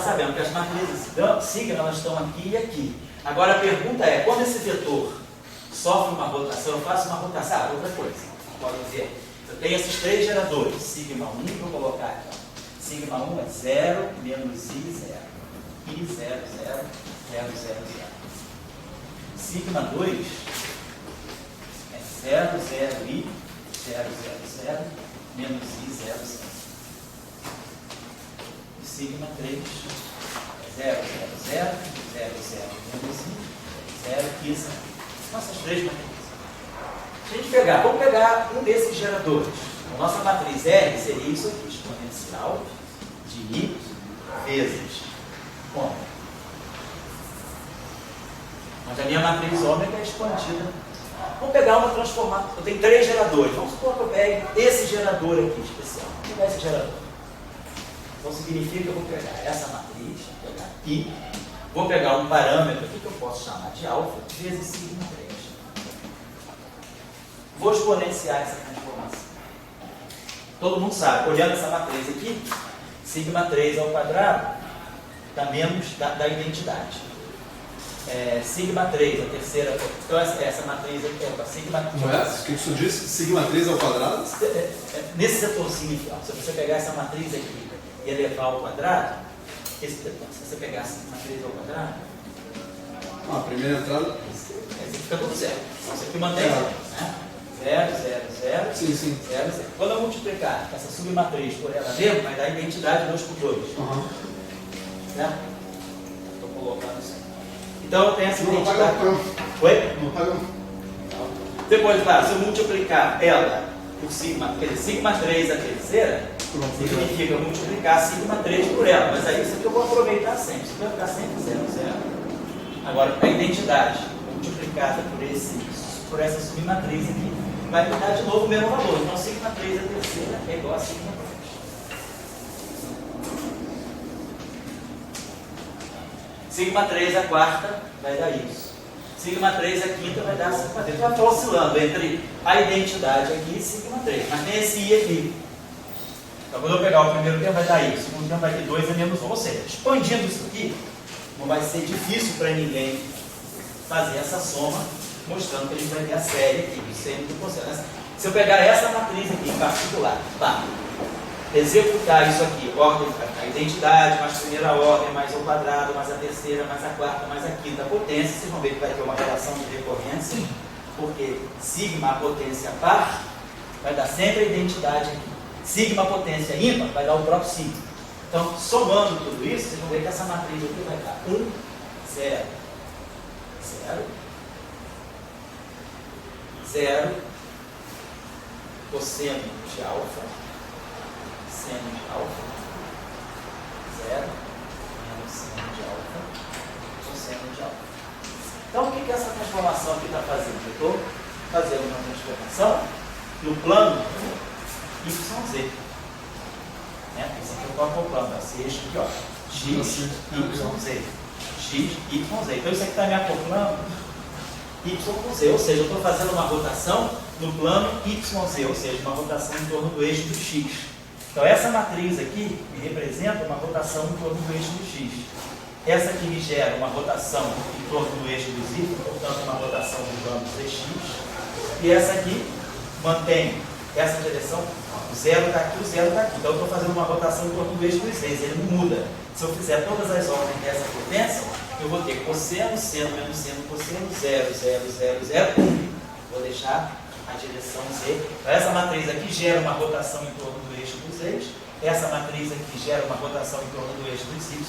sabendo que as matrizes sigma elas estão aqui e aqui. Agora a pergunta é, quando esse vetor sofre uma rotação, eu faço uma rotação, outra coisa, podem ver. Eu tenho esses três geradores, sigma 1, vou colocar aqui, ó. Sigma 1 é 0 menos I 0. I 0, 0, 0, 0, 0. Sigma 2 é 0, 0, I 0, 0, 0, menos I 0, 0. E sigma 3 é 0, 0, 0, 0, 0, menos I 0, I 0. São essas três matrizes. Se a gente pegar, vamos pegar um desses geradores. A nossa matriz R seria isso aqui, exponencial de I vezes como? Onde a minha matriz ômega é expandida. Vamos pegar uma transformada. Eu tenho três geradores. Vamos supor que eu pegue esse gerador aqui especial. Vou pegar esse gerador. Então significa que eu vou pegar essa matriz, vou pegar I, vou pegar um parâmetro aqui que eu posso chamar de alfa, vezes sigma 3. Vou exponenciar essa transformação. Todo mundo sabe, olhando essa matriz aqui, sigma 3 ao quadrado dá menos da identidade. Sigma 3, a terceira, então essa matriz aqui é sigma 3. Não é? O que isso diz? Sigma 3 ao quadrado? Nesse setorzinho aqui, ó, se você pegar essa matriz aqui e elevar ao quadrado, se você pegar a sigma 3 ao quadrado, a primeira entrada. Esse fica tudo zero. Isso aqui mantém zero, né? 0, 0, 0, sim, sim. 0, 0. Quando eu multiplicar essa submatriz por ela mesmo, vai dar a identidade 2 por 2. Certo? Estou colocando isso aqui. Então eu tenho essa identidade. Oi? Não paga. Depois, claro, se eu multiplicar ela por sigma, quer dizer, sigma 3 a terceira, significa multiplicar sigma 3 por ela. Mas aí isso aqui eu vou aproveitar sempre. Isso aqui vai ficar sempre 0, 0. Agora, a identidade multiplicada por essa submatriz aqui, vai me dar de novo o mesmo valor. Então, sigma 3 a terceira é igual a sigma 3. Sigma 3 a quarta vai dar isso. Sigma 3 a quinta vai dar sigma 3. Já estou oscilando entre a identidade aqui e sigma 3. Mas tem esse I aqui. Então, quando eu pegar o primeiro termo, vai dar isso. O segundo termo vai ter 2 a menos 1. Ou seja, expandindo isso aqui, não vai ser difícil para ninguém fazer essa soma, mostrando que a gente vai ter a série aqui, sempre que funciona. Se eu pegar essa matriz aqui em particular, tá, executar isso aqui, ordem, a identidade, mais a primeira ordem, mais o quadrado, mais a terceira, mais a quarta, mais a quinta potência, vocês vão ver que vai ter uma relação de recorrência, porque sigma a potência par vai dar sempre a identidade aqui. Sigma a potência ímpar vai dar o próprio sigma. Então, somando tudo isso, vocês vão ver que essa matriz aqui vai dar 1, 0, 0, 0, cosseno de alfa, seno de alfa, 0, menos seno de alfa, cosseno de alfa. Então, o que essa transformação aqui está fazendo? Eu estou fazendo uma transformação no plano YZ. Esse aqui eu estou acoplando, esse eixo aqui, ó, X, Y, Z. X, Y, Z. Então, isso aqui está me acoplando Y com Z, ou seja, eu estou fazendo uma rotação no plano YZ, ou seja, uma rotação em torno do eixo do X. Então, essa matriz aqui me representa uma rotação em torno do eixo do X. Essa aqui me gera uma rotação em torno do eixo do Y, portanto, uma rotação do plano ZX. E essa aqui mantém essa direção, o zero está aqui, o zero está aqui. Então, eu estou fazendo uma rotação em torno do eixo dos 6, ele não muda. Se eu fizer todas as ordens dessa potência, eu vou ter cosseno, seno, menos seno, cosseno, 0, 0, 0, 0, 1. Vou deixar a direção Z. Então, essa matriz aqui gera uma rotação em torno do eixo dos eixos. Essa matriz aqui gera uma rotação em torno do eixo dos Y.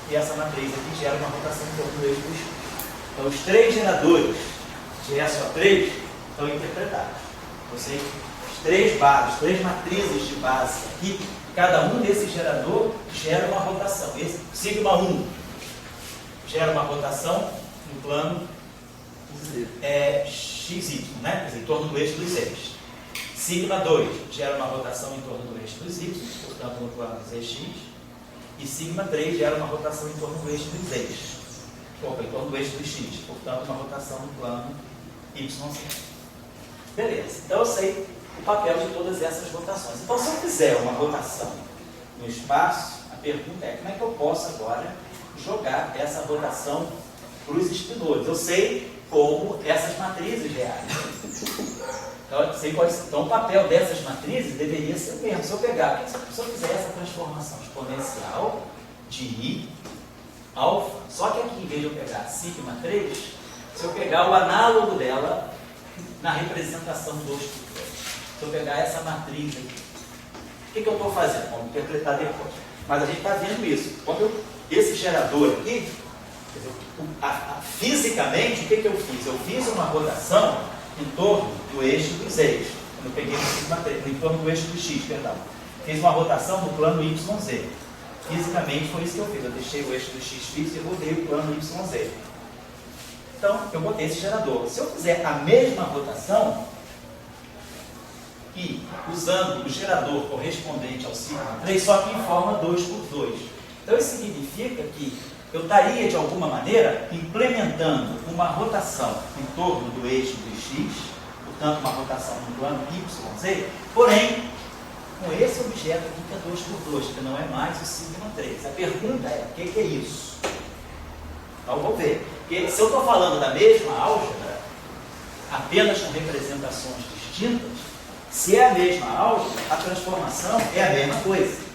E essa matriz aqui gera uma rotação em torno do eixo dos X. Então, os três geradores de SO3 estão interpretados. Ou seja, os três bases, três matrizes de base aqui, cada um desses geradores gera uma rotação. Esse sigma 1 gera uma rotação no plano XY, né? Quer dizer, em torno do eixo dos eixos. Sigma 2 gera uma rotação em torno do eixo dos Y, portanto no plano ZX. E sigma 3 gera uma rotação em torno do eixo dos eixos. Em torno do eixo dos X, portanto uma rotação no plano YZ. Beleza, então eu sei o papel de todas essas rotações. Então, se eu fizer uma rotação no espaço, A pergunta é, como é que eu posso agora jogar essa rotação para os espinores? Eu sei como essas matrizes reagem. Então, eu sei então o papel dessas matrizes deveria ser o mesmo. Se eu pegar, se eu fizer essa transformação exponencial de I alfa, só que aqui, em vez de eu pegar sigma 3, se eu pegar o análogo dela na representação 2 por 2, se eu pegar essa matriz aqui, o que eu estou fazendo? Vamos interpretar depois. Mas a gente está vendo isso. Esse gerador aqui, fisicamente, o que eu fiz? Eu fiz uma rotação em torno do eixo dos eixos. Quando eu peguei o sigma 3, em torno do eixo do x, perdão. Fiz uma rotação no plano YZ. Fisicamente foi isso que eu fiz. Eu deixei o eixo do x fixo e rodei o plano YZ. Então, eu botei esse gerador. Se eu fizer a mesma rotação e usando o gerador correspondente ao sigma 3, só que em forma 2 por 2. Então, isso significa que eu estaria, de alguma maneira, implementando uma rotação em torno do eixo do x, portanto, uma rotação no plano YZ, porém, com esse objeto aqui que é 2 por 2, que não é mais o sigma 3. A pergunta é, o que é isso? Então, vou ver. Porque se eu estou falando da mesma álgebra, apenas com representações distintas, se é a mesma álgebra, a transformação é a mesma coisa.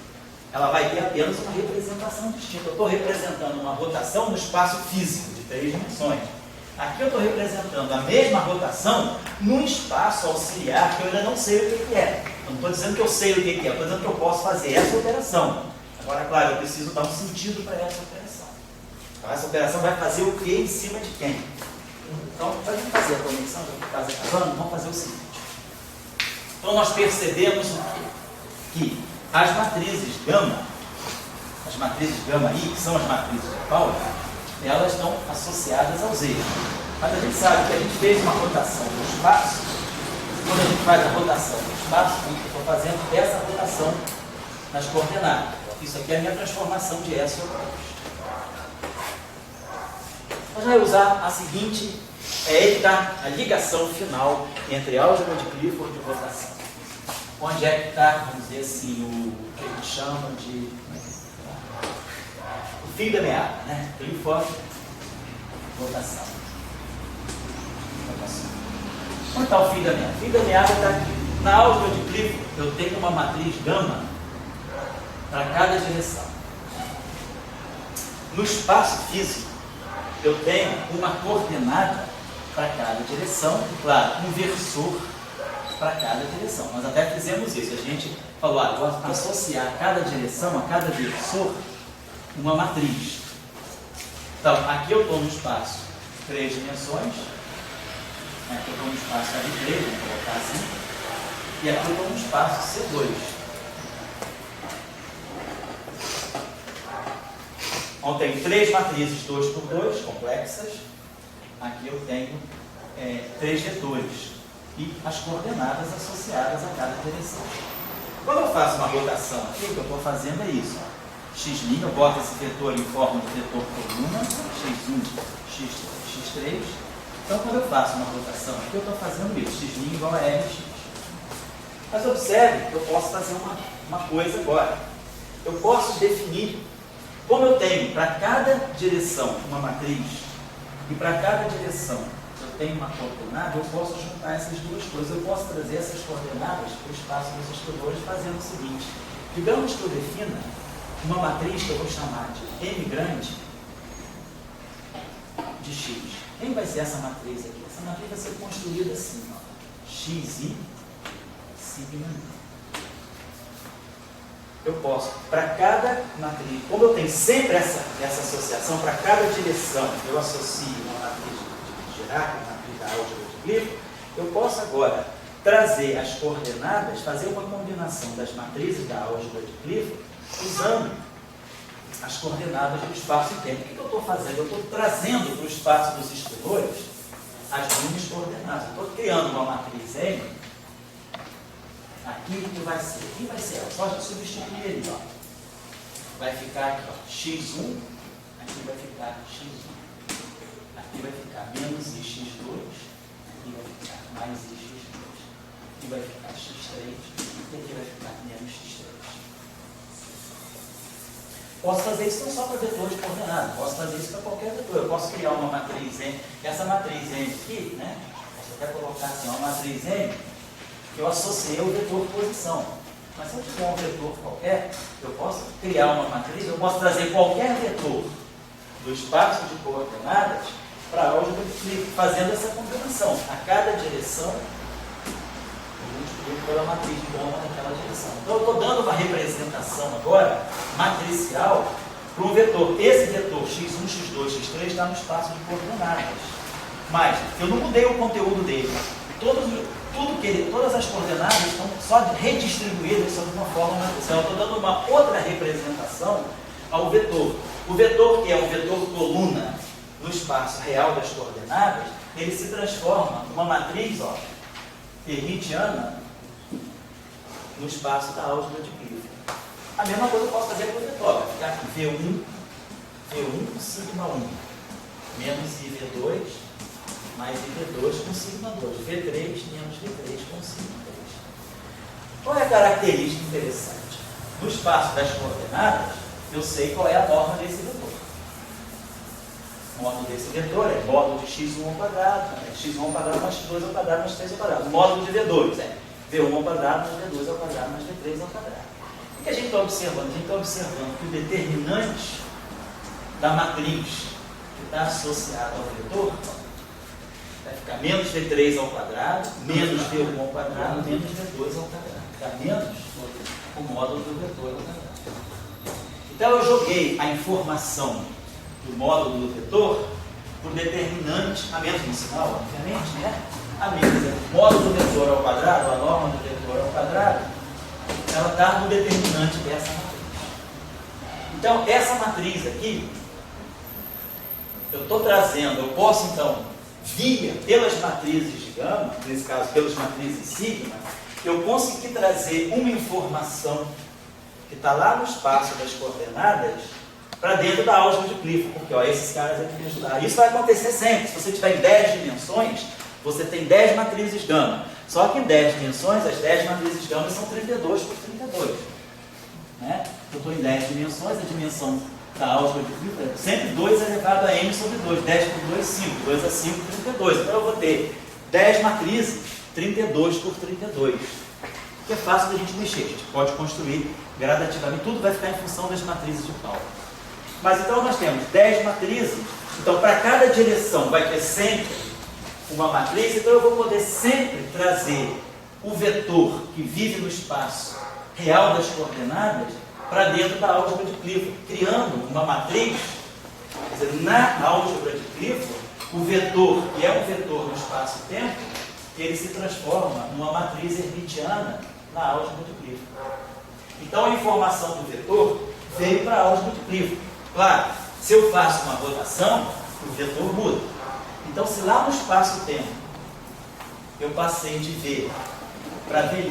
Ela vai ter apenas uma representação distinta. Eu estou representando uma rotação no espaço físico de 3 dimensões. Aqui eu estou representando a mesma rotação num espaço auxiliar que eu ainda não sei o que é. Eu não estou dizendo que eu sei o que é, eu estou dizendo que eu posso fazer essa operação. Agora, claro, eu preciso dar um sentido para essa operação. Então, essa operação vai fazer o que em cima de quem? Então, para a gente fazer a conexão, já que está acabando, vamos fazer o seguinte. Então, nós percebemos que as matrizes gama I, que são as matrizes de Pauli, elas estão associadas aos eixos. Mas a gente sabe que a gente fez uma rotação no espaço. Quando a gente faz a rotação no espaço, eu estou fazendo essa rotação nas coordenadas. Isso aqui é a minha transformação de S sobre S. Nós vamos usar a seguinte, aí está a ligação final entre álgebra de Clifford e rotação. Onde é que está, vamos dizer assim, o que a gente chama de o fio da meada, né? Clifford, rotação. Onde está o fio da meada? O fio da meada está aqui. Na álgebra de Clifford, eu tenho uma matriz gama para cada direção. No espaço físico, eu tenho uma coordenada para cada direção, e, claro, um versor para cada direção. Nós até fizemos isso. A gente falou, vou associar a cada direção, a cada versor, uma matriz. Então, aqui eu estou no espaço 3 dimensões, aqui eu estou no espaço R3, vamos colocar assim, e aqui eu estou no espaço C2. Então, tem 3 matrizes 2 por 2, complexas. Aqui eu tenho 3 vetores e as coordenadas associadas a cada direção. Quando eu faço uma rotação aqui, o que eu estou fazendo é isso. X', eu boto esse vetor em forma de vetor coluna, x1, x3. Então, quando eu faço uma rotação aqui, eu estou fazendo isso, x' igual a rx. Mas observe que eu posso fazer uma coisa agora. Eu posso definir, como eu tenho para cada direção uma matriz, e para cada direção eu tenho uma coordenada, eu posso juntar essas duas coisas. Eu posso trazer essas coordenadas para o espaço dos estudores fazendo o seguinte. Digamos que eu defina uma matriz que eu vou chamar de M grande de X. Quem vai ser essa matriz aqui? Essa matriz vai ser construída assim, ó, XI sigma I. Eu posso, para cada matriz, como eu tenho sempre essa associação, para cada direção eu associo uma matriz de Dirac, uma matriz da álgebra de Clifford, eu posso agora trazer as coordenadas, fazer uma combinação das matrizes da álgebra de Clifford, usando as coordenadas do espaço e tempo. O que eu estou fazendo? Eu estou trazendo para o espaço dos estudores as minhas coordenadas. Eu estou criando uma matriz M. Aqui o que vai ser? O que vai ser? É só substituir ele, ó. Vai ficar aqui, ó, x1, aqui vai ficar x1. Aqui vai ficar menos ix2, aqui vai ficar mais ix2. Aqui vai ficar x3 e aqui vai ficar menos x3. Posso fazer isso não só para vetores coordenados, posso fazer isso para qualquer vetor. Eu posso criar uma matriz M, essa matriz M aqui, né? Posso até colocar assim, uma matriz M, que eu associei ao vetor posição. Mas se eu tiver um vetor qualquer, eu posso criar uma matriz, eu posso trazer qualquer vetor do espaço de coordenadas para a álgebra de Clifford, fazendo essa combinação. A cada direção, eu multiplico pela matriz de Boma naquela direção. Então eu estou dando uma representação agora, matricial, para um vetor. Esse vetor x1, x2, x3 está no espaço de coordenadas. Mas eu não mudei o conteúdo dele. Todas as coordenadas estão só redistribuídas sob uma forma matricial. Eu estou dando uma outra representação ao vetor. O vetor, que é um vetor coluna no espaço real das coordenadas, ele se transforma numa matriz hermitiana no espaço da álgebra de Clifford. A mesma coisa eu posso fazer com o vetor. Vai ficar aqui V1 sigma 1 menos IV2 mais IV2 com sigma 2. V3 menos V3 com sigma 3. Qual é a característica interessante? No espaço das coordenadas, eu sei qual é a norma desse vetor. O módulo desse vetor é módulo de x1 ao quadrado, x1 ao quadrado mais x2 ao quadrado mais 3 ao quadrado. O módulo de V2 é V1 ao quadrado mais V2 ao quadrado mais V3 ao quadrado. O que a gente está observando? A gente está observando que o determinante da matriz que está associada ao vetor vai ficar menos V3 ao quadrado, menos V1 ao quadrado, menos V2 ao quadrado. Fica menos o módulo do vetor ao quadrado. Então eu joguei a informação do módulo do vetor para o determinante, a menos no sinal, obviamente, né? A menos o módulo do vetor ao quadrado, a norma do vetor ao quadrado, ela está no determinante dessa matriz. Então, essa matriz aqui, eu estou trazendo, eu posso então, pelas matrizes de gama, nesse caso pelas matrizes sigma, eu consegui trazer uma informação que está lá no espaço das coordenadas para dentro da álgebra de Clifford, porque esses caras aqui me ajudaram. Isso vai acontecer sempre. Se você tiver em 10 dimensões, você tem 10 matrizes gama. Só que em 10 dimensões, as 10 matrizes gama são 32 por 32. Né? Eu estou em 10 dimensões, a dimensão da álgebra de Clifford é sempre 2 elevado a m sobre 2. 10 por 2, 5. 2 a 5, 32. Então eu vou ter 10 matrizes, 32 por 32. Que é fácil da gente mexer. A gente pode construir gradativamente. Tudo vai ficar em função das matrizes de Pauli. Mas então nós temos 10 matrizes. Então para cada direção vai ter sempre uma matriz. Então eu vou poder sempre trazer o vetor que vive no espaço real das coordenadas para dentro da álgebra de Clifford, criando uma matriz. Quer dizer, na álgebra de Clifford, o vetor, que é um vetor no espaço-tempo, ele se transforma numa matriz hermitiana na álgebra de Clifford. Então a informação do vetor veio para a álgebra de Clifford. Claro, se eu faço uma rotação, o vetor muda. Então, se lá no espaço-tempo eu passei de V para V'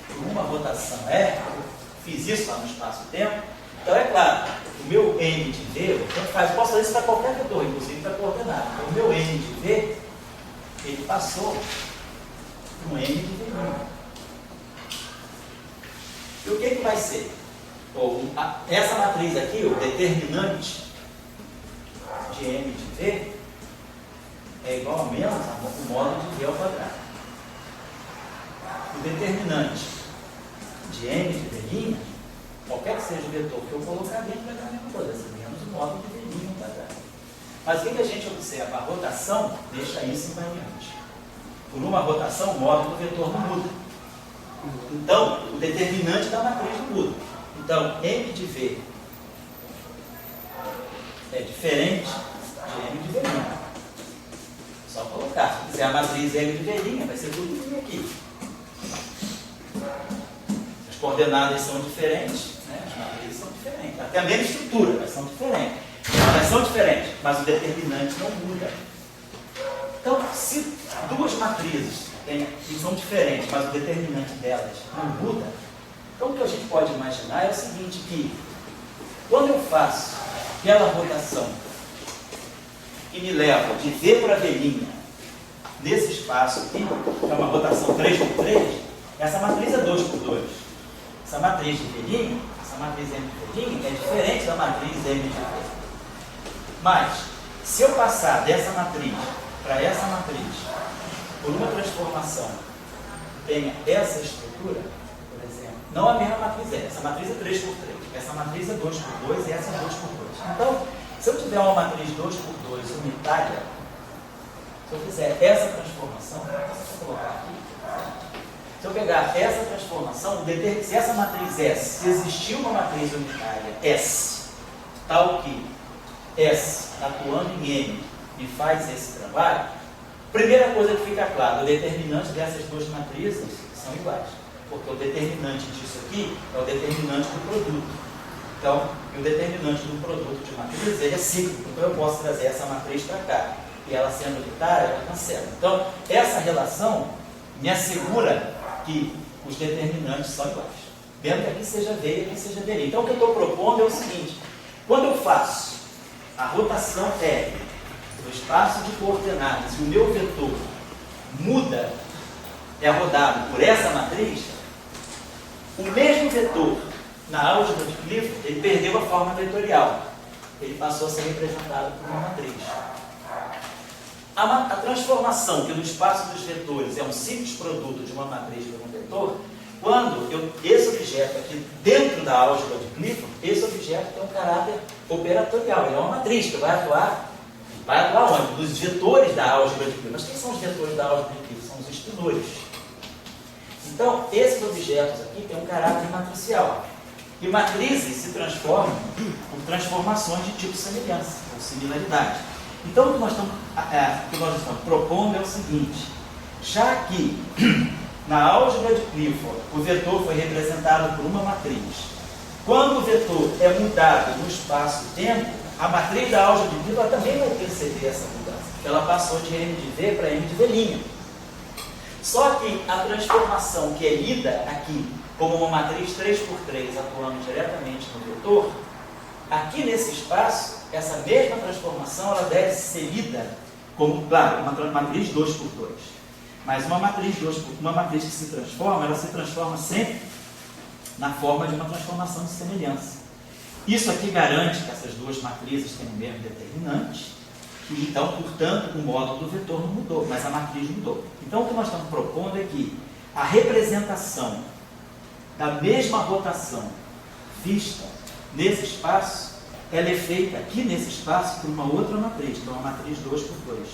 por uma rotação R, fiz isso lá no espaço-tempo, então é claro, o meu N de V, eu posso fazer isso para qualquer vetor, inclusive para coordenada. Então, o meu N de V, ele passou para um N de V'. E o que vai ser? Essa matriz aqui, o determinante de M de V, é igual a menos o módulo de V ao quadrado. O determinante de M de V', qualquer que seja o vetor que eu colocar dentro, vai dar a mesma coisa, menos o módulo de V' ao quadrado. Mas o que a gente observa? A rotação deixa isso invariante. Por uma rotação, o módulo do vetor não muda. Então, o determinante da matriz não muda. Então, M de V é diferente de M de V'. Só colocar. Se quiser a matriz M de V', vai ser tudo isso aqui. As coordenadas são diferentes, né? As matrizes são diferentes. Até a mesma estrutura, mas são diferentes. Elas são diferentes, mas o determinante não muda. Então, se duas matrizes que são diferentes, mas o determinante delas não muda, então o que a gente pode imaginar é o seguinte, que quando eu faço aquela rotação que me leva de V para V' nesse espaço aqui, que é uma rotação 3 por 3, essa matriz é 2 por 2. Essa matriz de V', essa matriz M de V' é diferente da matriz M de V. Mas, se eu passar dessa matriz para essa matriz por uma transformação que tenha essa estrutura, por exemplo, não a mesma matriz M, essa matriz é 3x3, essa matriz é 2x2 e essa é 2x2. Então, se eu tiver uma matriz 2x2 unitária, se eu fizer essa transformação, vou colocar aqui. Se eu pegar essa transformação, se essa matriz S, se existir uma matriz unitária S, tal que S atuando em M me faz esse trabalho, primeira coisa que fica clara, o determinante dessas duas matrizes são iguais. Porque o determinante disso aqui é o determinante do produto. Então, o determinante do produto de matriz ele é cíclico. Então, eu posso trazer essa matriz para cá. E ela sendo unitária, ela cancela. Então, essa relação me assegura que os determinantes são iguais. Mesmo que aqui seja V e aqui seja D. Então, o que eu estou propondo é o seguinte. Quando eu faço a rotação R do espaço de coordenadas e o meu vetor muda, é rodado por essa matriz, o mesmo vetor na álgebra de Clifford, ele perdeu a forma vetorial. Ele passou a ser representado por uma matriz. A transformação, que no espaço dos vetores é um simples produto de uma matriz por um vetor, quando esse objeto aqui dentro da álgebra de Clifford, esse objeto tem um caráter operatorial. Ele é uma matriz que vai atuar onde? Nos vetores da álgebra de Clifford. Mas quem são os vetores da álgebra de Clifford? São os espinores. Então, esses objetos aqui têm um caráter matricial. E matrizes se transformam por transformações de tipo semelhança, ou similaridade. Então, o que nós estamos propondo é o seguinte: já que na álgebra de Clifford o vetor foi representado por uma matriz, quando o vetor é mudado no espaço-tempo, a matriz da álgebra de Clifford também vai perceber essa mudança. Ela passou de M de V para M de V'. Só que a transformação que é lida aqui como uma matriz 3x3 atuando diretamente no vetor, aqui nesse espaço, essa mesma transformação ela deve ser lida como, claro, uma matriz 2x2. Mas uma matriz que se transforma, ela se transforma sempre na forma de uma transformação de semelhança. Isso aqui garante que essas duas matrizes têm o mesmo determinante, e então, portanto, o módulo do vetor não mudou, mas a matriz mudou. Então, o que nós estamos propondo é que a representação da mesma rotação vista nesse espaço, ela é feita aqui nesse espaço por uma outra matriz, que é uma matriz 2x2.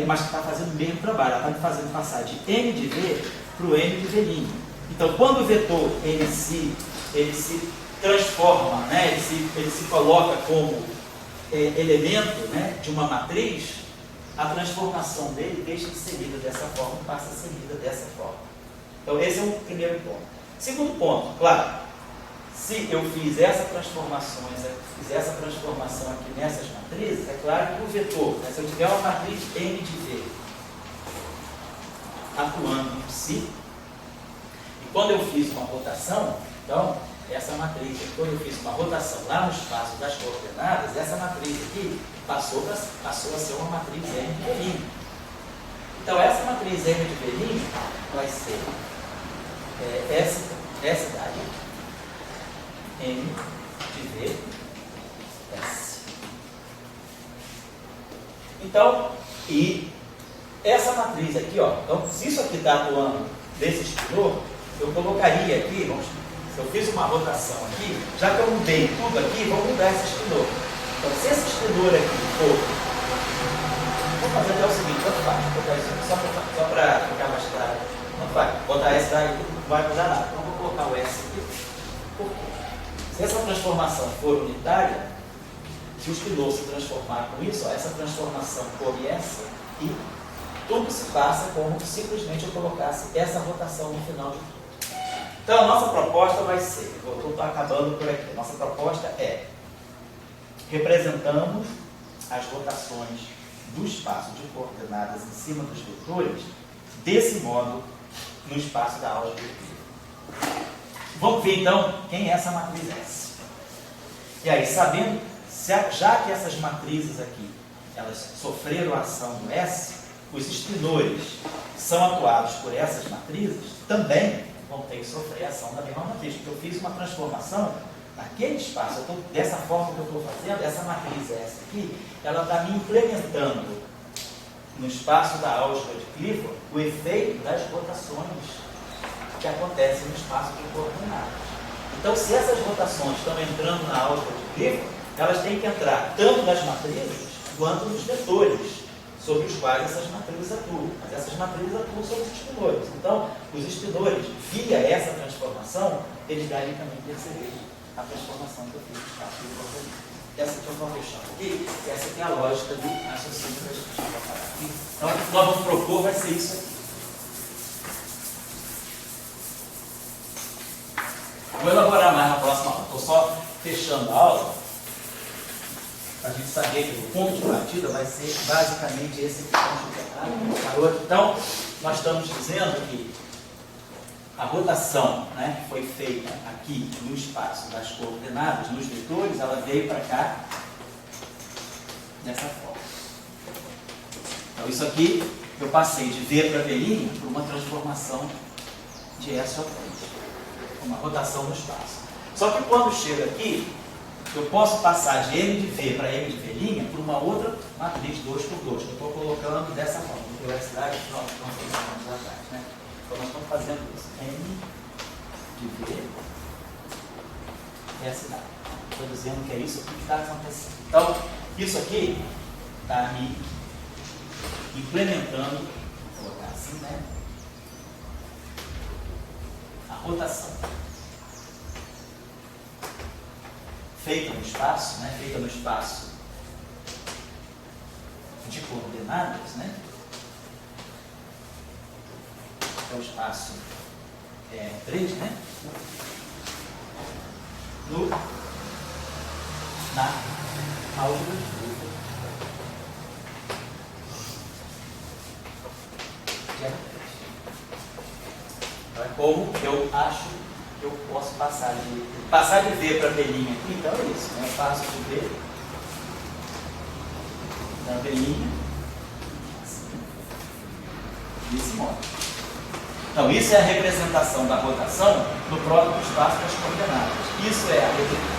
Mas que está fazendo o mesmo trabalho, ela está me fazendo passar de M de V para o M de V'. Então, quando o vetor ele se transforma, né, ele se coloca como elemento, né, de uma matriz, a transformação dele deixa de ser lida dessa forma e passa a ser lida dessa forma. Então, esse é o primeiro ponto. Segundo ponto, claro, se eu fiz essa transformação aqui nessas matrizes, é claro que o vetor, né, se eu tiver uma matriz M de V atuando em si, e quando eu fiz uma rotação, então, essa matriz, quando eu fiz uma rotação lá no espaço das coordenadas, essa matriz aqui passou a ser uma matriz M de V'. Então, essa matriz M de V' vai ser essa daí, M de V, S. Então, e essa matriz aqui, ó, então, se isso aqui está atuando desse espinor, eu colocaria aqui, se eu fiz uma rotação aqui, já que eu mudei tudo aqui, vou mudar esse espinor. Então, se esse espinor aqui for, vou fazer até o seguinte, tanto faz, vou botar isso aqui só para ficar mais claro. Não vai, botar S daí não vai mudar nada. Então, vou colocar o S aqui. Por quê? Se essa transformação for unitária, se o espinor se transformar com isso, ó, essa transformação for essa, e tudo se passa como simplesmente eu colocasse essa rotação no final de tudo. Então, a nossa proposta vai ser, eu estou acabando por aqui, nossa proposta é, representamos as rotações do espaço de coordenadas em cima dos vetores, desse modo, no espaço da álgebra de Clifford. Vamos ver, então, quem é essa matriz S. E aí, sabendo, já que essas matrizes aqui, elas sofreram a ação do S, os espinores são atuados por essas matrizes, também vão ter que sofrer a ação da mesma matriz, porque eu fiz uma transformação naquele espaço. Dessa forma que eu estou fazendo, essa matriz S aqui, ela está me implementando no espaço da álgebra de Clifford o efeito das rotações que acontecem no espaço de coordenadas. Então, se essas rotações estão entrando na álgebra de Clifford, elas têm que entrar tanto nas matrizes quanto nos vetores sobre os quais essas matrizes atuam. Mas essas matrizes atuam sobre os espinores. Então, os espinores, via essa transformação, eles devem também perceber a transformação que eu fiz no espaço de coordenadas. Essa aqui eu vou deixar aqui, essa aqui é a lógica do raciocínio que a gente vai parar aqui. Então, o que nós vamos propor vai ser isso aqui. Vou elaborar mais na próxima aula. Estou só fechando a aula para a gente saber que o ponto de partida vai ser basicamente esse aqui. Então, nós estamos dizendo que a rotação, né, que foi feita aqui no espaço das coordenadas, nos vetores, ela veio para cá dessa forma. Então, isso aqui eu passei de V para V' por uma transformação de S ao frente. Uma rotação no espaço. Só que quando chega aqui, eu posso passar de M de V para M de V' por uma outra matriz 2x2, que eu estou colocando dessa forma. Porque o S dá nós fizemos atrás, né? Então nós estamos fazendo isso. M de V, S dá. Estou dizendo que é isso aqui que está acontecendo. Então, isso aqui está me implementando, vou colocar assim, né? A rotação feita no espaço, né? Feita no espaço de coordenadas, né? É o espaço 3, né? Na álgebra de Clifford. Então, é como eu acho que eu posso passar de V para V' aqui. Então é isso, né? Eu passo de V para V', assim, desse modo. Então, isso é a representação da rotação no próprio espaço das coordenadas. Isso é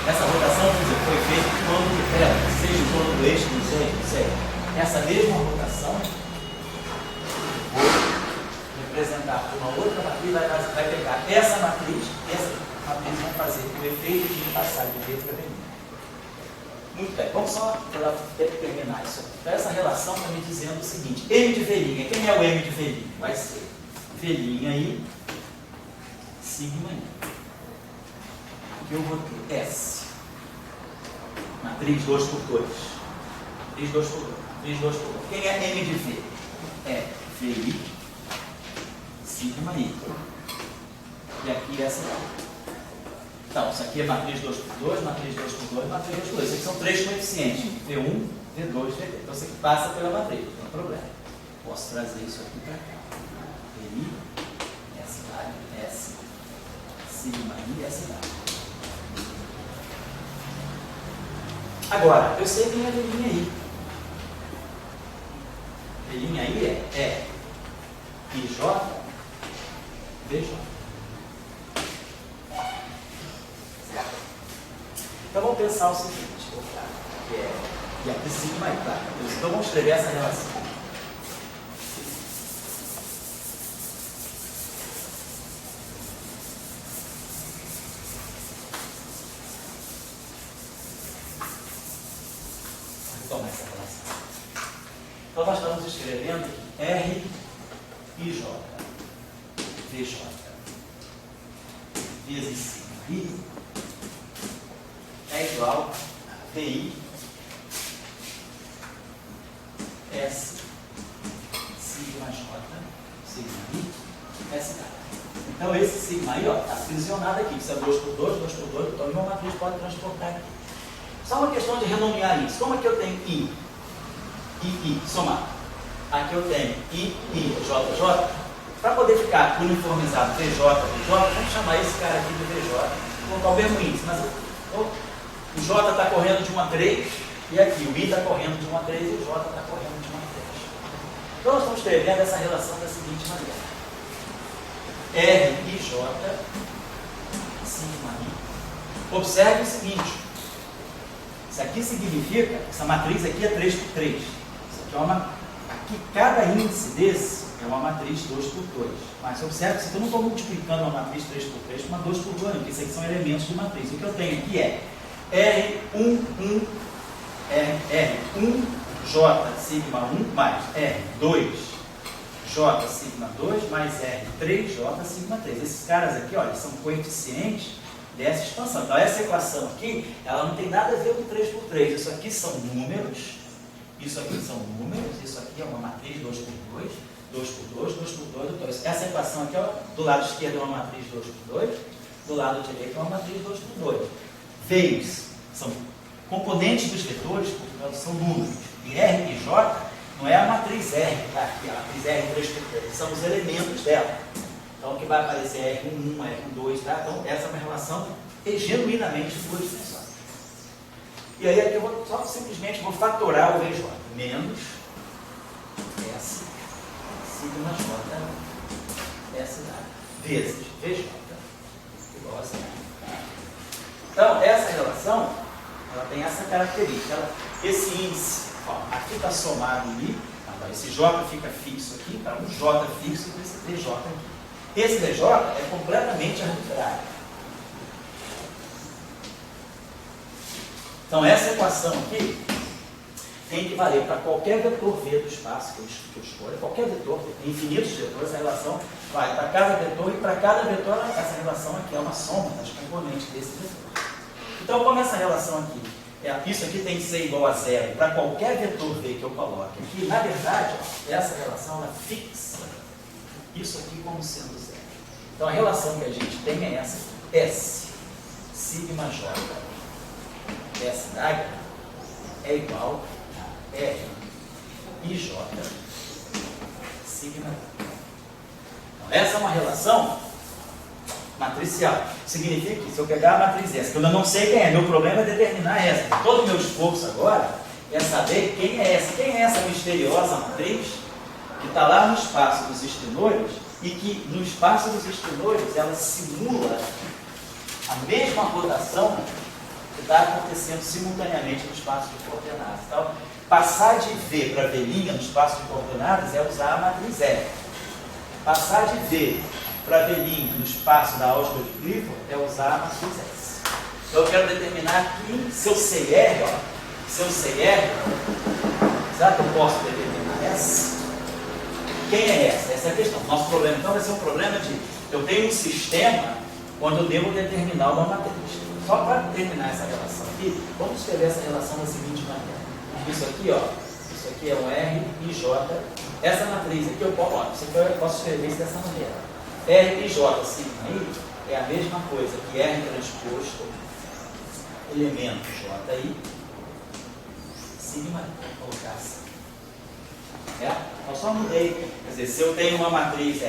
essa rotação, quer dizer, foi feita em torno do tela, seja em torno do eixo, não sei. Essa mesma rotação representar por uma outra matriz, vai pegar essa matriz vai fazer o efeito de passar de V para V'. Muito bem, vamos só terminar isso aqui. Então, essa relação está me dizendo o seguinte: M de V', quem é o M de V'? Vai ser V' aí, sigma I. Aqui eu vou ter S. Matriz 2x2. Matriz 2x2. Quem é M de V? É VI, sigma I. E aqui essa daqui. Então, isso aqui é matriz 2x2, matriz 2x2, matriz 2x2. Isso aqui são três coeficientes: V1, V2, V3. Então, isso aqui passa pela matriz, não tem problema. Posso trazer isso aqui para cá. VI, S dá, S, sigma I, S dá. Agora, eu sei quem é V' aí. V' aí é IJ, VJ. Então vamos pensar o seguinte, que é aqui sigma I, tá? Então vamos escrever essa relação. Vou tomar essa relação. Então nós estamos escrevendo R I J, VJ, vezes sigma I é igual a VI S sigma J, sigma I, S dá. Então esse sigma I está aprisionado aqui, isso é 2x2, então uma matriz pode transportar aqui. Só uma questão de renomear isso. Como é que eu tenho I e I somado? Aqui eu tenho I, J, J. Para poder ficar uniformizado VJ, VJ, vamos chamar esse cara aqui de VJ. Vou colocar o mesmo índice, mas o J está correndo de 1 a 3, e aqui o I está correndo de 1 a 3 e o J está correndo de 1 a 3. Então nós estamos escrevendo essa relação da seguinte maneira. R e J, sigma I. Observe o seguinte, isso aqui significa, essa matriz aqui é 3 por 3. Isso aqui é aqui cada índice desse é uma matriz 2 por 2. Mas observe que eu não estou multiplicando uma matriz 3 por 3 com uma 2 por 2, porque isso aqui são elementos de matriz. O que eu tenho aqui é R1, R1, J, sigma 1, mais R2, J, sigma 2, mais R3, J, sigma 3. Esses caras aqui, olha, são coeficientes dessa expansão. Então, essa equação aqui, ela não tem nada a ver com 3 por 3. Isso aqui são números, isso aqui são números, isso aqui é uma matriz 2 por 2, 2 por 2, 2 por 2, 2. Essa equação aqui, ó, do lado esquerdo é uma matriz 2 por 2, do lado direito é uma matriz 2 por 2. Veios são componentes dos vetores, porque são números. E R e J não é a matriz R, tá? Aqui, a matriz R 3 por 3, são os elementos dela. Então, o que vai aparecer é R1, R2, tá? Então, essa é uma relação genuinamente duodimensional. E aí, aqui eu vou só simplesmente vou fatorar o VJ. Menos S, sigma J, S, vezes VJ, igual a zero. Então, essa relação, ela tem essa característica. Esse índice, ó, aqui está somado em I, agora esse J fica fixo aqui, tá? Um J fixo com esse DJ aqui. Esse DJ é completamente arbitrário. Então, essa equação aqui tem que valer para qualquer vetor V do espaço que eu escolha, qualquer vetor, tem infinitos vetores, essa relação vale para cada vetor, e para cada vetor, essa relação aqui é uma soma das componentes desse vetor. Então, como essa relação aqui, isso aqui tem que ser igual a zero para qualquer vetor V que eu coloque aqui, na verdade, ó, essa relação ela fixa isso aqui como sendo zero. Então, a relação que a gente tem é essa, S, sigma J, S d'H é igual a R e J, sigma H. Então, essa é uma relação matricial. Significa que se eu pegar a matriz S, que eu ainda não sei quem é, meu problema é determinar essa. Todo o meu esforço agora é saber quem é essa. Quem é essa misteriosa matriz que está lá no espaço dos estenores e que no espaço dos estenores ela simula a mesma rotação que está acontecendo simultaneamente no espaço de coordenadas. Então, passar de V para V' no espaço de coordenadas é usar a matriz R. Passar de V para V' no espaço da álgebra de Clifford é usar a matriz S. Então, eu quero determinar que se eu sei R, ó, será que eu posso determinar S? Quem é essa? Essa é a questão. Nosso problema, então, vai ser um problema de eu tenho um sistema onde eu devo determinar uma matriz. Só para terminar essa relação aqui, vamos escrever essa relação da seguinte maneira. Isso aqui, ó, isso aqui é um R e J. Essa matriz aqui eu posso escrever isso dessa maneira. R e J sigma I é a mesma coisa que R transposto elemento JI sigma I. Vou colocar assim. Eu só mudei. Quer dizer, se eu tenho uma matriz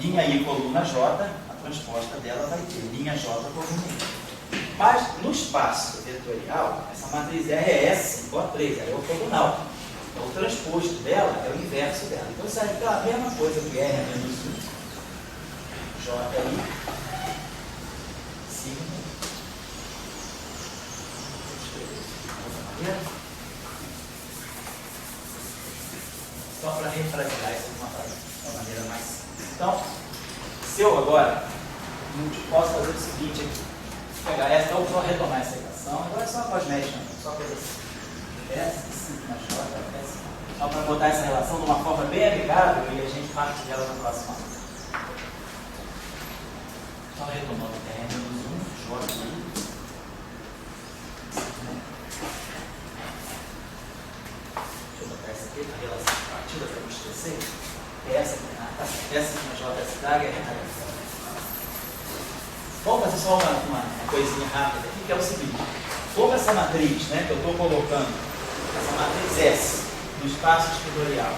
linha I coluna J, a transposta dela vai ter linha J coluna I. Mas no espaço vetorial, essa matriz R é S igual a 3, ela é ortogonal. Então o transposto dela é o inverso dela. Então isso é a mesma coisa que R é menos 1, JI, sigma. Vou escrever isso de outra maneira. Só para refragiar isso de uma maneira mais simples. Então, se eu agora posso fazer o seguinte aqui. Pegar essa, então vou retomar essa equação. Agora é só uma cosmética, só coisa assim. S, sigma J, S. Só para botar essa relação de uma forma bem amigável e a gente parte dela na próxima aula. Só retomando o R menos 1, J I. Deixa eu botar essa aqui, a relação de partida para não esquecer. É essa aqui, S, sigma J, S, d'H, R. Vamos fazer só uma coisinha rápida aqui, que é o seguinte. Como essa matriz, né, que eu estou colocando, essa matriz S, no espaço espitorial,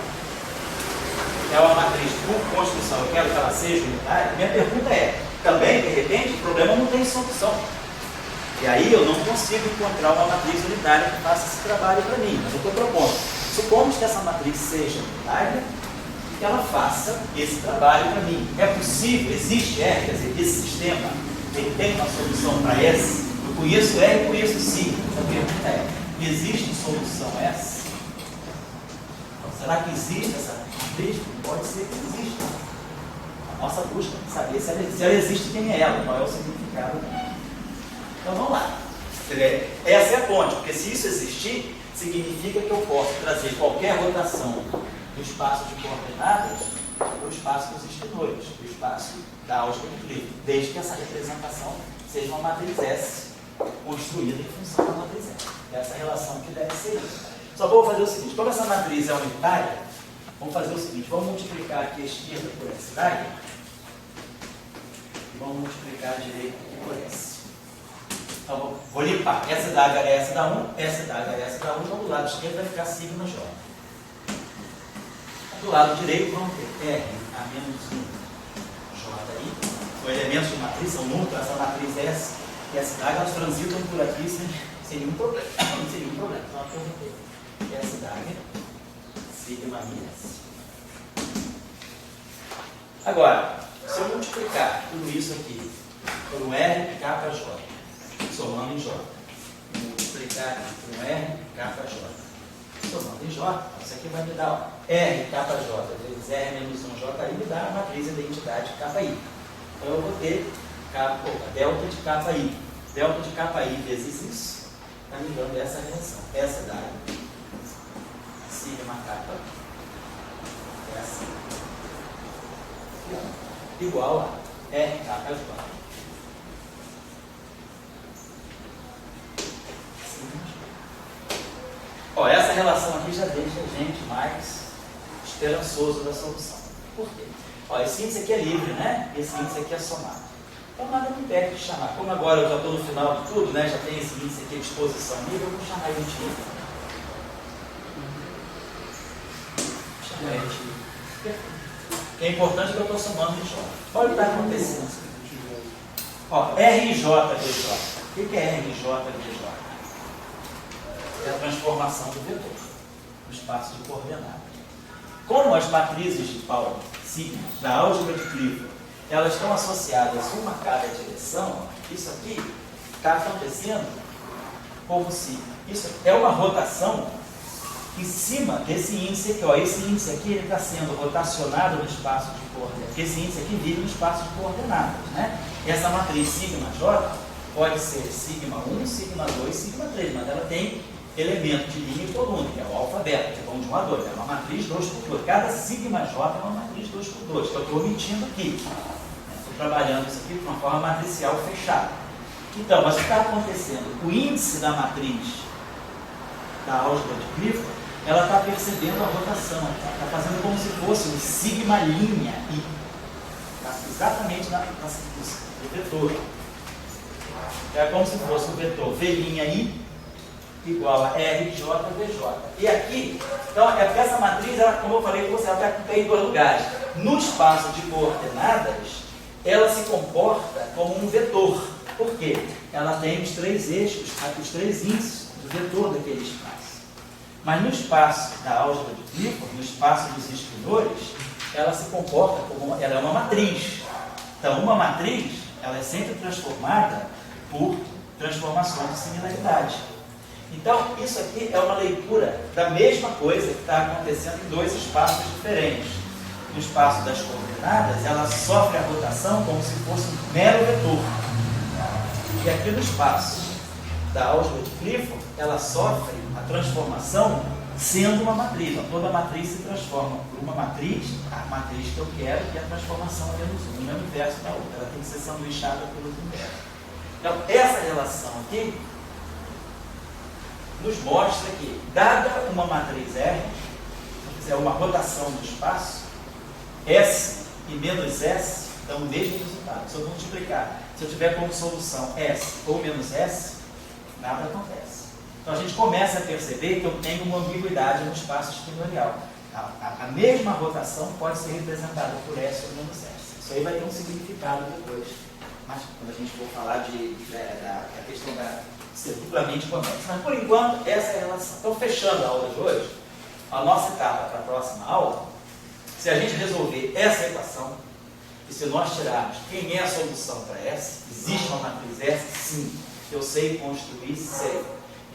é uma matriz por construção, eu quero que ela seja unitária, minha pergunta é, também, de repente, o problema não tem solução. E aí eu não consigo encontrar uma matriz unitária que faça esse trabalho para mim, mas eu estou propondo. Supomos que essa matriz seja unitária que ela faça esse trabalho para mim. É possível? Existe R? Quer dizer, esse sistema ele tem uma solução para S? Eu conheço R e conheço sigma. Então a pergunta é, existe solução S? Será que existe essa matriz? Pode ser que exista. A nossa busca é saber se ela existe, quem é ela, qual é o significado dela. Então vamos lá. Essa é a ponte, porque se isso existir, significa que eu posso trazer qualquer rotação do espaço de coordenadas para o espaço dos espinores, do espaço da álgebra de Clifford, desde que essa representação seja uma matriz S construída em função da matriz S. Essa relação que deve ser isso. Só vou fazer o seguinte, como essa matriz é unitária, vamos fazer o seguinte, vamos multiplicar aqui a esquerda por essa daí, e vamos multiplicar a direita por S. Então vou limpar, essa daga é essa da 1, essa daga é essa da 1, então do lado esquerdo vai ficar sigma J. Do lado direito vamos ter R a menos 1 J I, os elementos de matriz são múltiplos, essa matriz S e essa daga elas transitam por aqui sem nenhum problema. Não seria um problema, então aqui eu vou ter essa daga sigma S. Agora, se eu multiplicar tudo isso aqui por um R capa J, somando em J, multiplicar aqui por um R capa J, somando em J, isso aqui vai me dar R capa J vezes R menos 1 J, me dá a matriz de identidade capa I. Então eu vou ter delta de capa I. Delta de capa I vezes isso, está me dando essa relação. Essa dá sigma capa, essa igual a R capa J. Ó, essa relação aqui já deixa a gente mais esperançoso da solução. Por quê? Ó, esse índice aqui é livre, né? Esse índice aqui é somado. Então nada me impede de chamar. Como agora eu já estou no final de tudo, né? Já tem esse índice aqui à disposição livre, eu vou chamar ele de livre. Chamar ele de livre. Perfeito. O que é importante é que eu estou somando em J. Olha o que está acontecendo. Ó, RJ dJ. O que é RJ dJ? É a transformação do vetor no espaço de coordenadas. Como as matrizes de Pauli, sigma, da álgebra de Clifford, elas estão associadas uma a cada direção, isso aqui está acontecendo como se isso é uma rotação em cima desse índice aqui. Ó, esse índice aqui está sendo rotacionado no espaço de coordenadas. Esse índice aqui vive no espaço de coordenadas. Né? Essa matriz sigma J pode ser sigma 1, sigma 2, sigma 3, mas ela tem elemento de linha e coluna, que é o alfabeto, que vão de 1 a 2, é uma matriz 2 por 2. Cada sigma J é uma matriz 2 por 2, que eu estou omitindo aqui. Estou trabalhando isso aqui de uma forma matricial fechada. Então, mas o que está acontecendo? O índice da matriz da álgebra de Clifford, ela está percebendo a rotação, está fazendo como se fosse um sigma linha I. Tá? Exatamente no vetor. É como se fosse o vetor V' igual a RJ VJ. E aqui, então, é porque essa matriz, ela, como eu falei com você, ela está em dois lugares. No espaço de coordenadas, ela se comporta como um vetor. Por quê? Ela tem os três eixos, os três índices do vetor daquele espaço. Mas no espaço da álgebra de Clifford, no espaço dos espinores, ela se comporta como ela é uma matriz. Então, uma matriz, ela é sempre transformada por transformações de similaridade. Então, isso aqui é uma leitura da mesma coisa que está acontecendo em dois espaços diferentes. No espaço das coordenadas, ela sofre a rotação como se fosse um mero vetor. E aqui no espaço da álgebra de Clifford, ela sofre a transformação sendo uma matriz. Então, toda matriz se transforma por uma matriz, a matriz que eu quero, que é a transformação é menos 1, no inverso da outra. Ela tem que ser sanduichada pelos inversos. Então, essa relação aqui nos mostra que, dada uma matriz R, se fizer uma rotação do espaço, S e menos S dão o mesmo resultado. Se eu multiplicar, se eu tiver como solução S ou menos S, nada acontece. Então a gente começa a perceber que eu tenho uma ambiguidade no espaço espinorial. A mesma rotação pode ser representada por S ou menos S. Isso aí vai ter um significado depois. Mas quando a gente for falar da questão da ser duplamente convexa. Mas por enquanto, essa é a relação. Então, fechando a aula de hoje, a nossa etapa para a próxima aula Se a gente resolver essa equação, e se nós tirarmos quem é a solução para S, existe uma matriz S? Sim. Eu sei construir? Sei.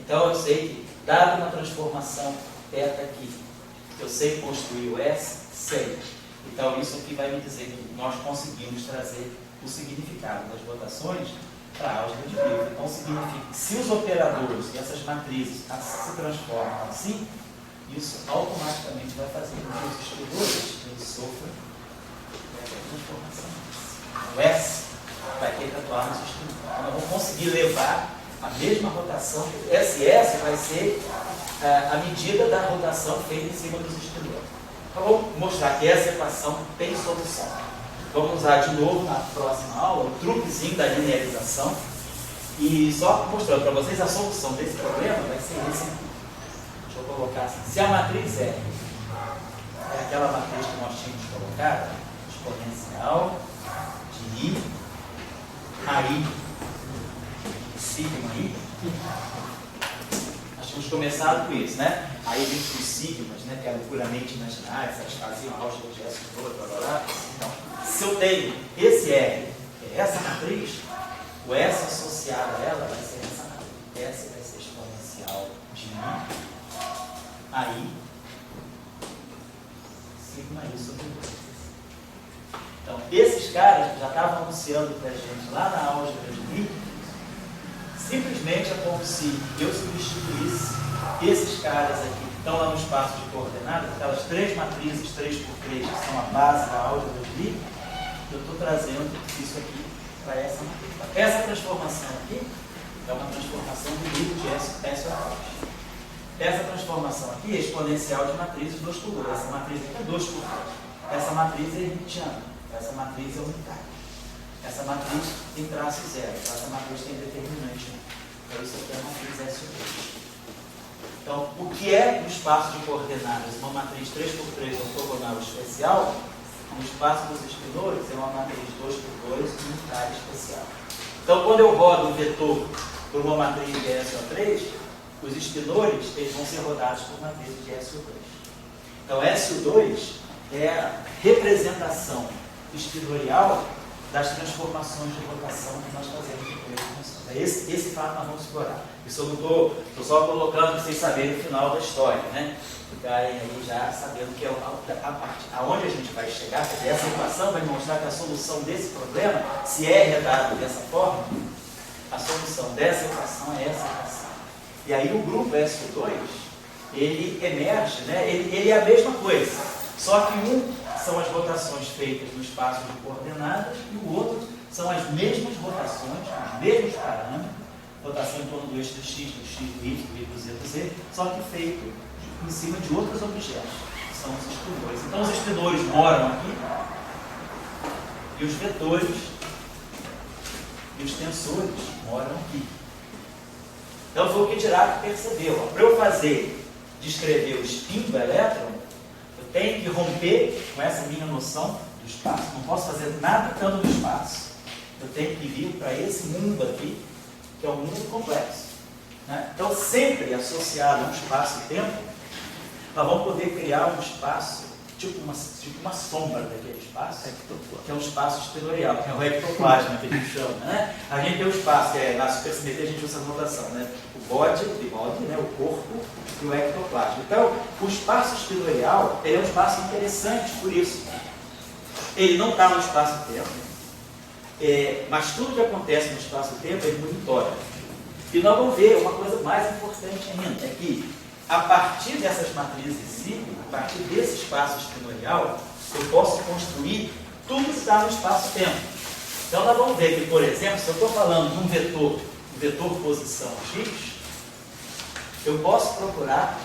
Então eu sei que, dada uma transformação θ aqui, eu sei construir o S? Sei. Então isso aqui vai me dizer que nós conseguimos trazer o significado das rotações para a álgebra de Hilbert. Então significa que se os operadores e essas matrizes se transformam assim, isso automaticamente vai fazer com que os estudantes eles sofram essa transformação. O S vai ter que atuar nos estudantes. Então eu vou conseguir levar a mesma rotação. SS vai ser a medida da rotação feita em cima dos estudantes. Então vou mostrar que essa equação tem solução. Vamos usar de novo na próxima aula o truquezinho da linearização. E só mostrando para vocês a solução desse problema vai ser esse aqui. Deixa eu colocar assim. Se a matriz R é aquela matriz que nós tínhamos colocado, exponencial de I, aí, sigma I, nós tínhamos começado com isso, né? Aí vem os sigmas, né, que eram puramente imaginários, satisfaziam a álgebra de S toda, blá, blá, blá. Então, se eu tenho esse R, que é essa matriz, o S associado a ela vai ser essa matriz. S vai ser exponencial de I, aí, sigma I sobre 2. Então, esses caras que já estavam anunciando para a gente lá na álgebra de Lie, simplesmente é como se eu substituísse esses caras aqui que estão lá no espaço de coordenadas, aquelas três matrizes 3x3 que são a base da álgebra de Lie, eu estou trazendo isso aqui para essa matriz. Essa transformação aqui é uma transformação do livro de S ao 2. Essa transformação aqui é exponencial de matrizes 2x2. Essa matriz aqui é 2x3. Essa matriz é hermitiana. Essa matriz é unitária. Essa matriz tem traço zero. Essa matriz tem determinante 1. Então isso aqui é a matriz S2. Então, o que é no espaço de coordenadas uma matriz 3x3 ortogonal especial, no espaço dos espinores é uma matriz 2x2 unitária especial. Então, quando eu rodo um vetor por uma matriz de SO3, os espinores eles vão ser rodados por matrizes de SO2. Então, SO2 é a representação espinorial das transformações de rotação que nós fazemos em três dimensões. Esse fato nós vamos explorar. Isso eu não estou só colocando para vocês saberem o final da história, né? Ficarem aí já sabendo que é a parte aonde a gente vai chegar, porque essa equação vai mostrar que a solução desse problema, se R é dado dessa forma, a solução dessa equação é essa equação. E aí o grupo SO2, ele emerge, né? Ele é a mesma coisa, só que um são as rotações feitas no espaço de coordenadas e o outro são as mesmas rotações, os mesmos parâmetros, rotação em torno do eixo do X, do Y, do Z, do Z, só que feito em cima de outros objetos, que são os espinores. Então os espinores moram aqui e os vetores e os tensores moram aqui. Então foi o que Dirac percebeu. Para eu descrever o spin do elétron, eu tenho que romper com essa minha noção do espaço. Não posso fazer nada estando no espaço. Eu tenho que vir para esse mundo aqui, que é um mundo complexo. Né? Então, sempre associado a um espaço e tempo, nós vamos poder criar um espaço, tipo uma sombra daquele espaço, que é um espaço espinorial, que é o ectoplasma que a gente chama. Né? A gente tem um espaço, que é, na supersimetria a gente usa a notação, né? O bode, né? O corpo e o ectoplasma. Então, o espaço espinorial ele é um espaço interessante por isso. Ele não está no espaço-tempo, mas tudo que acontece no espaço-tempo é monitora. E nós vamos ver uma coisa mais importante ainda, é que a partir dessas matrizes sigma, a partir desse espaço espinorial, eu posso construir tudo que está no espaço-tempo. Então nós vamos ver que, por exemplo, se eu estou falando de um vetor posição x, eu posso procurar,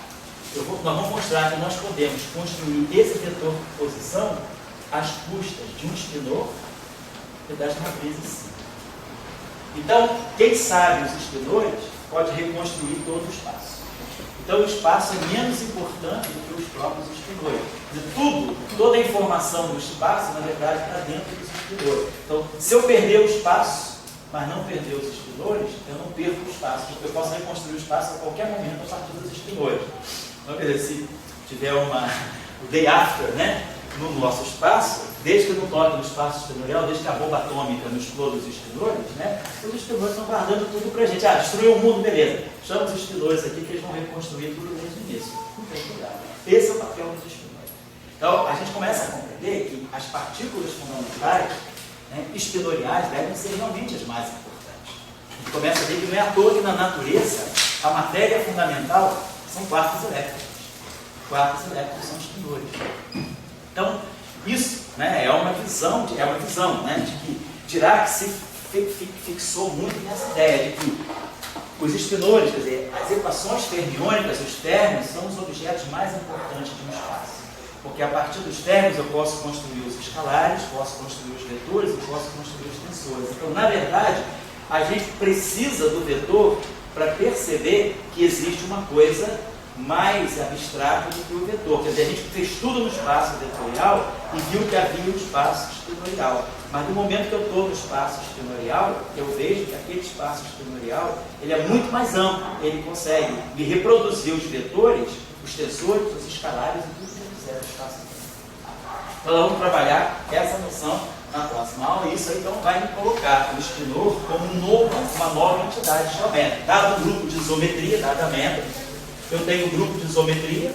nós vamos mostrar que nós podemos construir esse vetor posição às custas de um espinor e das matrizes sigma. Então, quem sabe os espinores pode reconstruir todo o espaço. Então, o espaço é menos importante do que os próprios espinores. Toda a informação do espaço, na verdade, está dentro dos espinores. Então, se eu perder o espaço, mas não perder os espinores, eu não perco o espaço, porque eu posso reconstruir o espaço a qualquer momento a partir dos espinores. Então, quer dizer, se tiver o day after, né? no nosso espaço, desde que não toque no espaço espinorial, desde que a bomba atômica não explode os espinores, né, os espinores estão guardando tudo para a gente. Ah, destruiu o mundo, beleza. Chama os espinores aqui que eles vão reconstruir tudo desde o início. Não tem problema. Esse é o papel dos espinores. Então, a gente começa a compreender que as partículas fundamentais, né, espinoriais, devem ser realmente as mais importantes. A gente começa a ver que não é à toa que na natureza a matéria fundamental são quartos elétricos. Quartos elétricos são espinores. Então, isso, né, é uma visão, né, de que Dirac se fixou muito nessa ideia de que os espinores, quer dizer, as equações fermiônicas, os férmions, são os objetos mais importantes de um espaço. Porque a partir dos férmions eu posso construir os escalares, posso construir os vetores e posso construir os tensores. Então, na verdade, a gente precisa do vetor para perceber que existe uma coisa mais abstrata do que o vetor. Quer dizer, a gente fez tudo no espaço vetorial e viu que havia um espaço espinorial. Mas no momento que eu estou no espaço espinorial, eu vejo que aquele espaço espinorial ele é muito mais amplo. Ele consegue me reproduzir os vetores, os tensores, os escalares e tudo que eu quiser no espaço. Então, vamos trabalhar essa noção na próxima aula, e isso aí então vai me colocar o espinor como uma nova entidade geométrica. Dado o grupo de isometria, dada a método, eu tenho um grupo de isometria.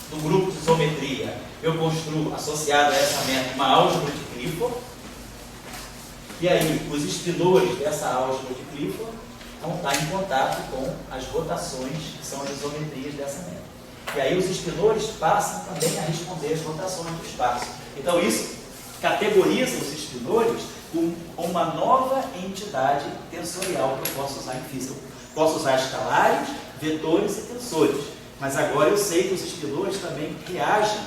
Do grupo de isometria, eu construo, associado a essa método, uma álgebra de Clifford. E aí, os espinores dessa álgebra de Clifford vão estar em contato com as rotações, que são as isometrias dessa método. E aí, os espinores passam também a responder às rotações do espaço. Então, isso categoriza os espinores com uma nova entidade tensorial que eu posso usar em física. Posso usar escalares, vetores e tensores. Mas agora eu sei que os espinores também reagem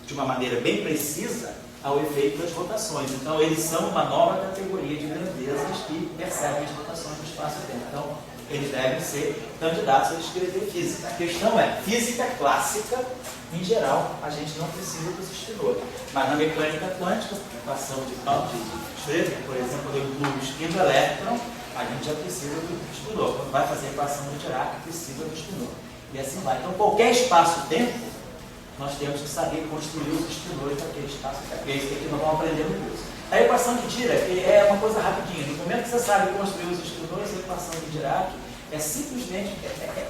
de uma maneira bem precisa ao efeito das rotações. Então, eles são uma nova categoria de grandezas que percebem as rotações do espaço-tempo. Então, eles devem ser candidatos a escrever física. A questão é, física clássica, em geral, a gente não precisa dos espinores. Mas na mecânica quântica, equação de Schrödinger, por exemplo, quando eu incluo o espino elétron, a gente já precisa do espinor. Quando vai fazer a equação de Dirac, precisa do espinor. E assim vai. Então, qualquer espaço-tempo, nós temos que saber construir os espinores daquele espaço-tempo. E é isso que nós vamos aprender no curso. A equação de Dirac é uma coisa rapidinha. No momento que você sabe construir os espinores, a equação de Dirac é simplesmente,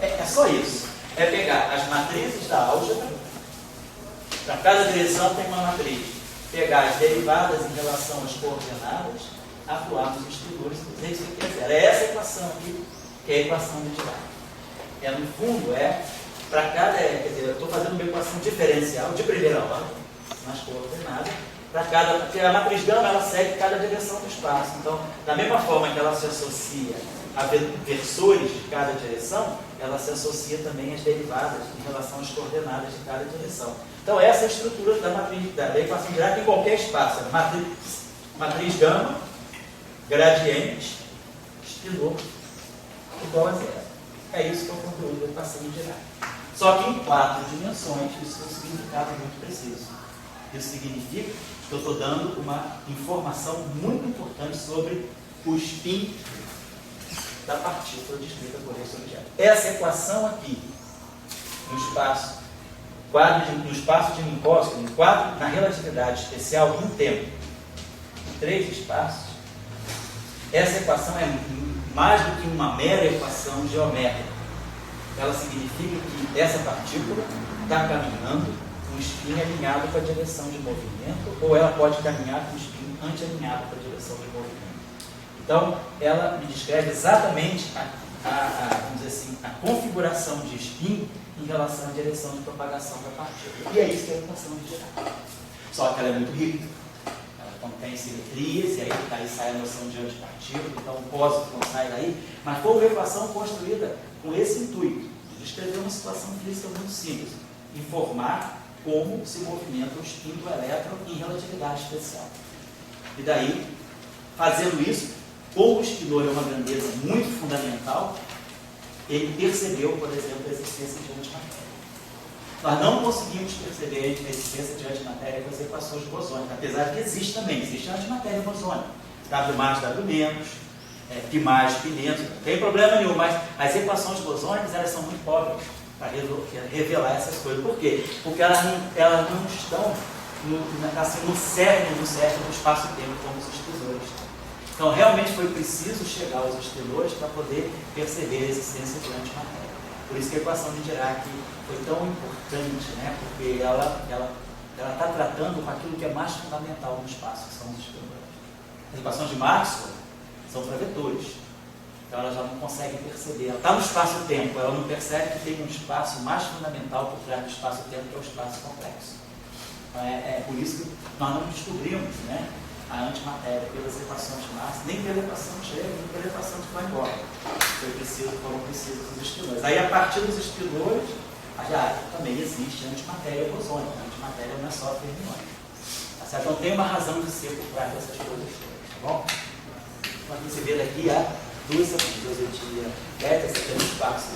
é só isso. É pegar as matrizes da álgebra, para cada direção tem uma matriz. Pegar as derivadas em relação às coordenadas, atuar nos espinores e dizer isso que quer dizer. É essa equação aqui, que é a equação de Dirac. No fundo, para cada, quer dizer, eu estou fazendo uma equação diferencial de primeira ordem, nas coordenadas, para cada, porque a matriz gama ela segue cada direção do espaço. Então, da mesma forma que ela se associa a versores de cada direção, ela se associa também às derivadas em relação às coordenadas de cada direção. Então, essa é a estrutura da matriz, da equação de Dirac em qualquer espaço. Matriz gama, gradiente, espinor, igual a zero. É isso que é o conteúdo da equação de Dirac. Só que em 4 dimensões, isso tem um significado muito preciso. Isso significa que eu estou dando uma informação muito importante sobre o spin da partícula descrita por esse objeto. Essa equação aqui, no espaço de Minkowski, na relatividade especial, em tempo, em 3 espaços, essa equação é mais do que uma mera equação geométrica. Ela significa que essa partícula está caminhando com o spin alinhado com a direção de movimento, ou ela pode caminhar com o spin anti-alinhado com a direção de movimento. Então, ela me descreve exatamente vamos dizer assim, a configuração de spin em relação à direção de propagação da partícula. E é isso que é a equação de Dirac. Só que ela é muito rica. Ela contém simetrias, e aí sai a noção de antipartícula, então o pósito não sai daí. Mas foi uma equação construída com esse intuito, de descrever uma situação física muito simples, informar como se movimenta o spin do elétron em relatividade especial. E daí, fazendo isso, como o espinor é uma grandeza muito fundamental, ele percebeu, por exemplo, a existência de antimatéria. Nós não conseguimos perceber a existência de antimatéria com as equações bosônicas, apesar de que existe também, existe antimatéria bosônica. W+, W-, π+, π-, não tem problema nenhum, mas as equações bosônicas elas são muito pobres para revelar essas coisas. Por quê? Porque elas não estão no cerne do espaço-tempo como os estilores. Então, realmente foi preciso chegar aos estilores para poder perceber a existência de antimatéria. Por isso que a equação de Dirac foi tão importante, né? Porque ela está tratando com aquilo que é mais fundamental no espaço, que são os estilores. As equações de Maxwell são para vetores. Então ela já não consegue perceber. Ela está no espaço-tempo, ela não percebe que tem um espaço mais fundamental por trás do espaço-tempo, que é o espaço complexo. Então, é por isso que nós não descobrimos, né, a antimatéria pelas equações de Maxwell, nem pela equação de Schrödinger, nem pela equação de Feinberg. Foram precisos os estilores. Aí, a partir dos estilores, já também existe antimatéria bosônica. A antimatéria não é só fermiônica. Tá certo? Então tem uma razão de ser por trás dessas coisas todas, tá bom? Então aqui você vê daqui a duas sequências, beta, esse aqui é o espaço.